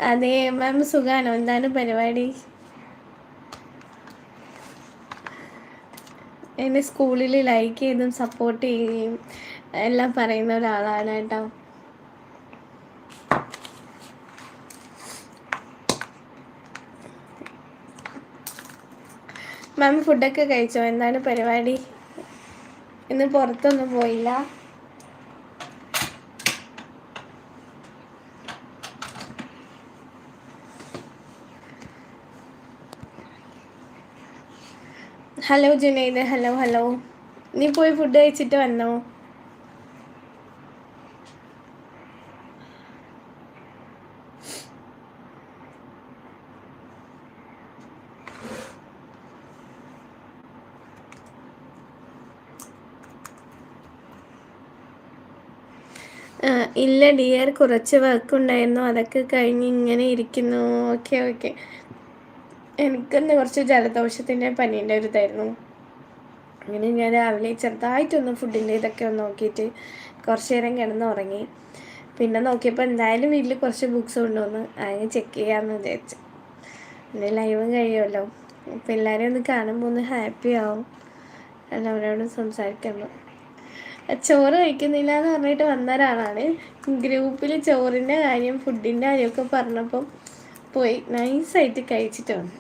അതെ മാം, സുഖാണോ? എന്താണ് പരിപാടി? എന്നെ സ്കൂളിൽ ലൈക്ക് ചെയ്തും സപ്പോർട്ട് ചെയ്യുകയും എല്ലാം പറയുന്ന ഒരാളാണ് കേട്ടോ. മാം ഫുഡൊക്കെ കഴിച്ചോ? എന്താണ് പരിപാടി? ഇന്ന് പുറത്തൊന്നും പോയില്ല? Hello Junaid, hello hello. നീ പോയി ഫുഡ് കഴിച്ചിട്ട് വന്നോ? ഇല്ല ഡിയർ, കുറച്ച് വർക്ക് ഉണ്ടായിരുന്നു, അതൊക്കെ കഴിഞ്ഞ് ഇങ്ങനെ ഇരിക്കുന്നു. Okay okay. എനിക്കിന്ന് കുറച്ച് ജലദോഷത്തിൻ്റെ പനീൻ്റെ ഒരു ഇതായിരുന്നു. അങ്ങനെ ഞാൻ രാവിലെ ചെറുതായിട്ടൊന്ന് ഫുഡിൻ്റെ ഇതൊക്കെ ഒന്ന് നോക്കിയിട്ട് കുറച്ച് നേരം കിടന്ന് ഉറങ്ങി. പിന്നെ നോക്കിയപ്പോൾ എന്തായാലും വീട്ടിൽ കുറച്ച് ബുക്സ് കൊണ്ടുവന്ന് അതിന് ചെക്ക് ചെയ്യാമെന്ന് വിചാരിച്ചു. പിന്നെ ലൈവും കഴിയുമല്ലോ, അപ്പോൾ എല്ലാവരും ഒന്ന് കാണുമ്പോൾ ഒന്ന് ഹാപ്പി ആവും, എല്ലാവരോടും സംസാരിക്കുമ്പോൾ. ചോറ് കഴിക്കുന്നില്ല എന്ന് പറഞ്ഞിട്ട് വന്ന ഒരാളാണ്. ഗ്രൂപ്പിൽ ചോറിൻ്റെ കാര്യം ഫുഡിൻ്റെ കാര്യമൊക്കെ പറഞ്ഞപ്പം പോയി നൈസായിട്ട് കഴിച്ചിട്ട് വന്നു.